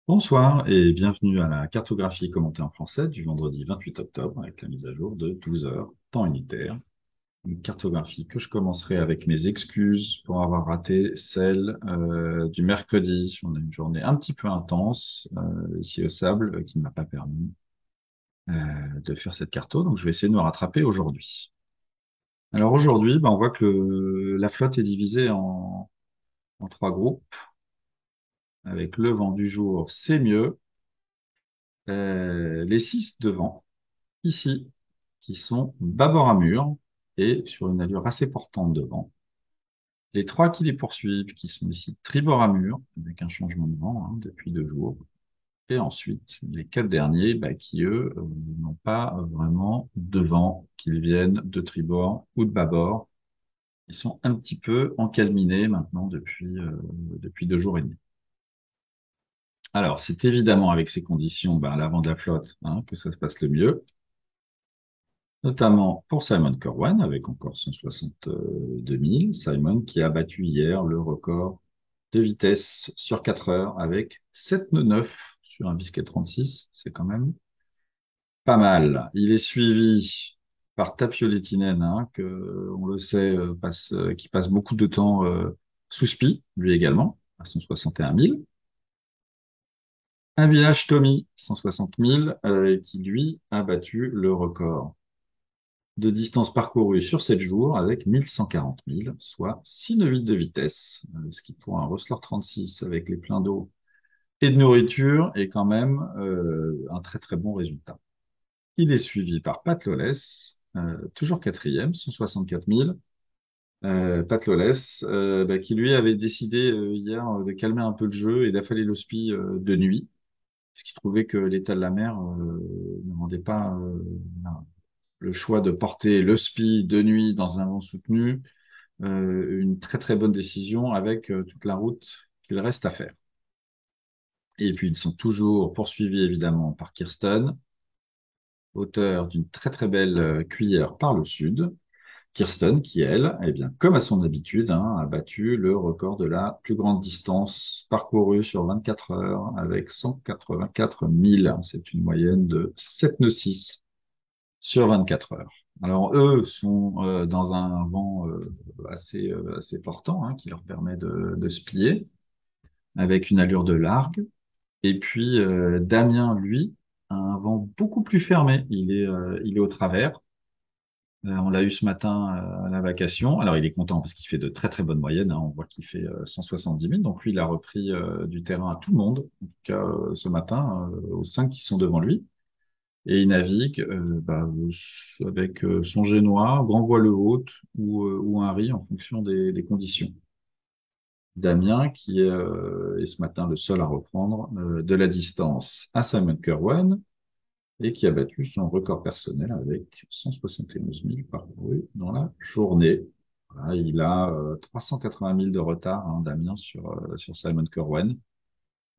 Bonsoir et bienvenue à la cartographie commentée en français du vendredi 28 octobre avec la mise à jour de 12 heures, temps unitaire. Une cartographie que je commencerai avec mes excuses pour avoir raté celle du mercredi. On a une journée un petit peu intense ici au Sable qui ne m'a pas permis de faire cette carto, donc je vais essayer de me rattraper aujourd'hui. Alors aujourd'hui, on voit que la flotte est divisée en trois groupes avec le vent du jour, c'est mieux. Les six devant ici, qui sont bâbord à mur et sur une allure assez portante devant. Les trois qui les poursuivent, qui sont ici tribord à mur, avec un changement de vent depuis 2 jours. Et ensuite, les quatre derniers, qui eux n'ont pas vraiment de vent, qu'ils viennent de tribord ou de bâbord. Ils sont un petit peu encalminés maintenant depuis 2 jours et demi. Alors, c'est évidemment avec ces conditions, l'avant de la flotte, que ça se passe le mieux. Notamment pour Simon Corwan, avec encore 162 000. Simon qui a battu hier le record de vitesse sur 4 heures avec 7,9 sur un Bisquet 36. C'est quand même pas mal. Il est suivi par Tapio Lehtinen, que, on le sait, qui passe beaucoup de temps sous spi, lui également, à 161 000. Un village Tommy, 160 000, qui lui a battu le record de distance parcourue sur 7 jours avec 1140 000, soit 6,8 de vitesse, ce qui pour un Rosslor 36 avec les pleins d'eau et de nourriture est quand même un très très bon résultat. Il est suivi par Pat Lawless, toujours quatrième, 164 000. Pat Lawless, qui lui avait décidé hier de calmer un peu le jeu et d'affaler le spi de nuit, puisqu'il trouvait que l'état de la mer ne rendait pas le choix de porter le SPI de nuit dans un vent soutenu, une très très bonne décision avec toute la route qu'il reste à faire. Et puis ils sont toujours poursuivis évidemment par Kirsten, auteur d'une très très belle cuillère par le sud. Kirsten qui, elle, eh bien, comme à son habitude, a battu le record de la plus grande distance parcourue sur 24 heures avec 184 000. C'est une moyenne de 7,6 sur 24 heures. Alors eux sont dans un vent assez portant qui leur permet de se plier avec une allure de largue. Et puis Damien, lui, a un vent beaucoup plus fermé. Il est au travers. On l'a eu ce matin à la vacation. Alors il est content parce qu'il fait de très très bonnes moyennes. On voit qu'il fait 170 000. Donc lui, il a repris du terrain à tout le monde. En tout cas, ce matin, aux 5 qui sont devant lui. Et il navigue avec son génois, grand voile haute ou un riz en fonction des conditions. Damien, qui est ce matin le seul à reprendre de la distance à Simon Kerwen et qui a battu son record personnel avec 171 000 parcourus dans la journée. Voilà, il a 380 000 de retard, Damien, sur Simon Kerwen,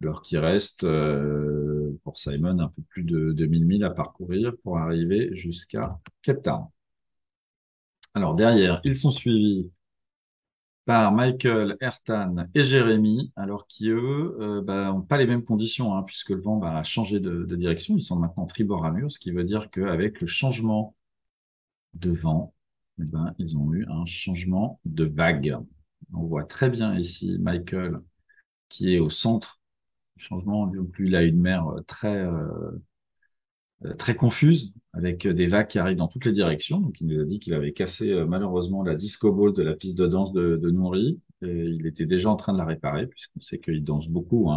alors qu'il reste pour Simon un peu plus de 1000 milles à parcourir pour arriver jusqu'à Cape Town. Alors derrière, ils sont suivis par Michael, Ertan et Jérémy, alors qui eux n'ont pas les mêmes conditions, puisque le vent a changé de direction. Ils sont maintenant tribord à mur, ce qui veut dire qu'avec le changement de vent, ils ont eu un changement de vague. On voit très bien ici Michael qui est au centre du changement. Donc lui, il a une mer très confuse, avec des vagues qui arrivent dans toutes les directions. Donc, il nous a dit qu'il avait cassé malheureusement la disco ball de la piste de danse de Nouri. Et il était déjà en train de la réparer, puisqu'on sait qu'il danse beaucoup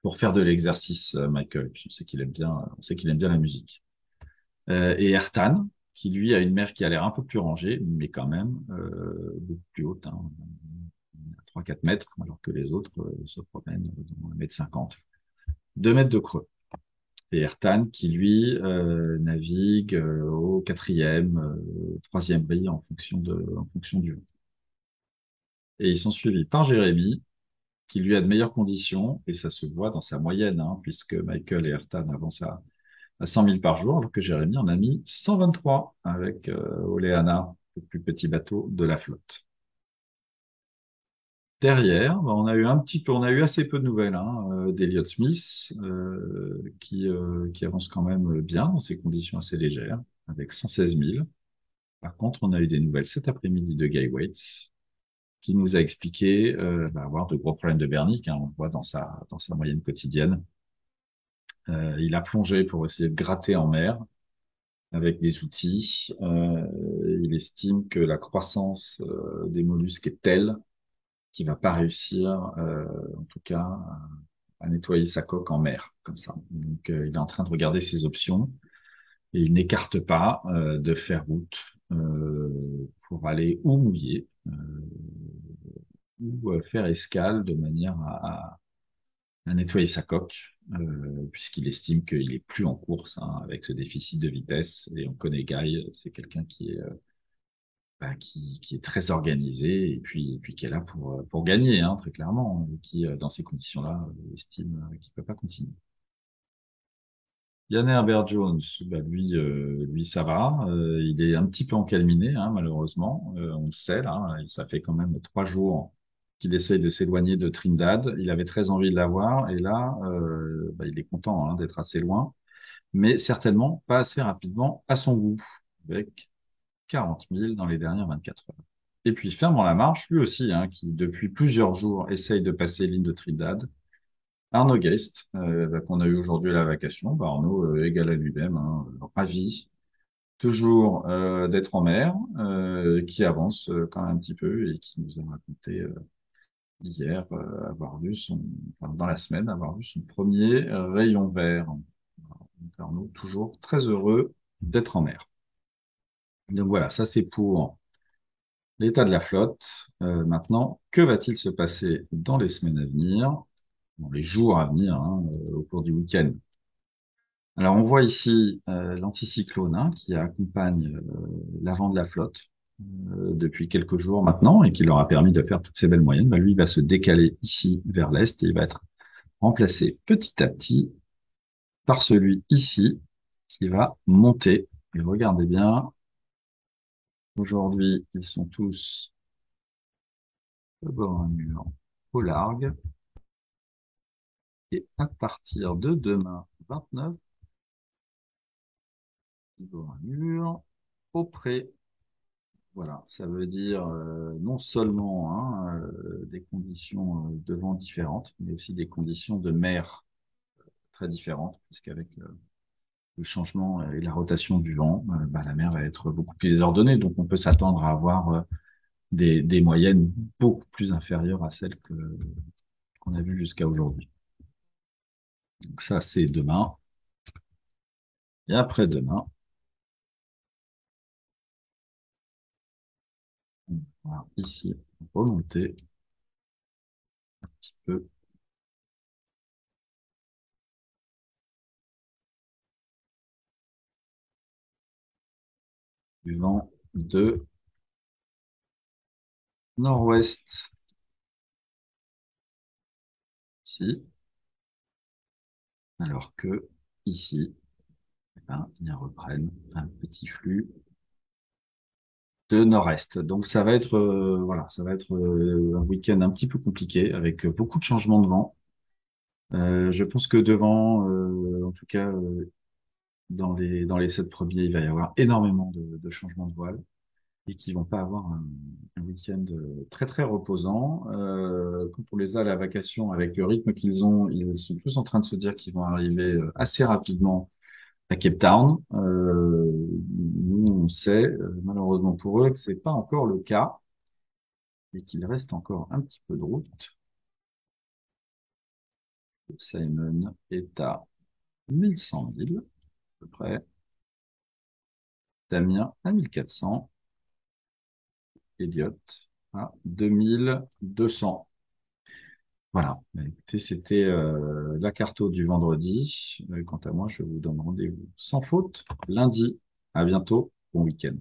pour faire de l'exercice, Michael. Puis on sait qu'il aime bien la musique. Et Ertan, qui lui a une mer qui a l'air un peu plus rangée, mais quand même beaucoup plus haute, à 3-4 mètres, alors que les autres se promènent dans 1,50 m. 2 mètres de creux. Et Ertan qui lui navigue au quatrième, troisième riz en fonction du vent. Et ils sont suivis par Jérémy qui lui a de meilleures conditions et ça se voit dans sa moyenne puisque Michael et Ertan avancent à 100 000 par jour alors que Jérémy en a mis 123 avec Oleana, le plus petit bateau de la flotte. Derrière, bah, on a eu un petit peu, on a eu assez peu de nouvelles d'Elliott Smith, qui avance quand même bien dans ces conditions assez légères, avec 116 000. Par contre, on a eu des nouvelles cet après-midi de Guy Waits, qui nous a expliqué avoir de gros problèmes de bernique, hein, on le voit dans sa moyenne quotidienne. Il a plongé pour essayer de gratter en mer avec des outils. Il estime que la croissance des mollusques est telle qu'il va pas réussir, en tout cas, à nettoyer sa coque en mer, comme ça. Donc, il est en train de regarder ses options et il n'écarte pas de faire route pour aller ou mouiller ou faire escale de manière à nettoyer sa coque, puisqu'il estime qu'il est plus en course avec ce déficit de vitesse. Et on connaît Guy, c'est quelqu'un qui est très organisé et puis qui est là pour gagner, hein, très clairement, et qui, dans ces conditions-là, estime qu'il peut pas continuer. Yann Herbert-Jones, bah lui, ça va. Il est un petit peu encalminé, hein, malheureusement. On le sait, là. Ça fait quand même 3 jours qu'il essaye de s'éloigner de Trindade. Il avait très envie de l'avoir. Et là, il est content, hein, d'être assez loin. Mais certainement pas assez rapidement à son goût. Avec 40 000 dans les dernières 24 heures. Et puis, Fermant la marche, lui aussi, hein, qui depuis plusieurs jours essaye de passer l'île de Trindade. Arnaud Geist, qu'on a eu aujourd'hui à la vacation, bah Arnaud, égal à lui-même, hein, ravi, toujours d'être en mer, qui avance quand même un petit peu et qui nous a raconté hier avoir vu enfin, dans la semaine, avoir vu son premier rayon vert. Donc Arnaud, toujours très heureux d'être en mer. Donc voilà, ça c'est pour l'état de la flotte. Maintenant, que va-t-il se passer dans les semaines à venir, dans les jours à venir, hein, au cours du week-end? Alors, on voit ici l'anticyclone, hein, qui accompagne l'avant de la flotte depuis quelques jours maintenant et qui leur a permis de faire toutes ces belles moyennes. Bah, lui, il va se décaler ici vers l'est et il va être remplacé petit à petit par celui ici qui va monter. Et regardez bien, aujourd'hui, ils sont tous au bord d'un mur au large. Et à partir de demain, 29, ils auront un mur au pré. Voilà, ça veut dire non seulement des conditions de vent différentes, mais aussi des conditions de mer très différentes, puisqu'avec le changement et la rotation du vent, la mer va être beaucoup plus désordonnée. Donc on peut s'attendre à avoir des moyennes beaucoup plus inférieures à celles qu'on a vues jusqu'à aujourd'hui. Donc ça, c'est demain. Et après-demain, on va ici remonter un petit peu du vent de nord-ouest ici, alors que ici, eh ben, ils reprennent un petit flux de nord-est. Donc ça va être voilà, ça va être un week-end un petit peu compliqué avec beaucoup de changements de vent. Je pense que devant, en tout cas dans les 7 premiers, il va y avoir énormément de changements de voile et qui vont pas avoir un week-end très très reposant. Quand on les a à la vacation avec le rythme qu'ils ont, ils sont tous en train de se dire qu'ils vont arriver assez rapidement à Cape Town. Nous, on sait, malheureusement pour eux, que c'est pas encore le cas et qu'il reste encore un petit peu de route. Simon est à 1100 000, à peu près. Damien à 1400. Elliot à 2200. Voilà. Bah, écoutez, c'était la carto du vendredi. Quant à moi, je vous donne rendez-vous sans faute lundi. À bientôt. Bon week-end.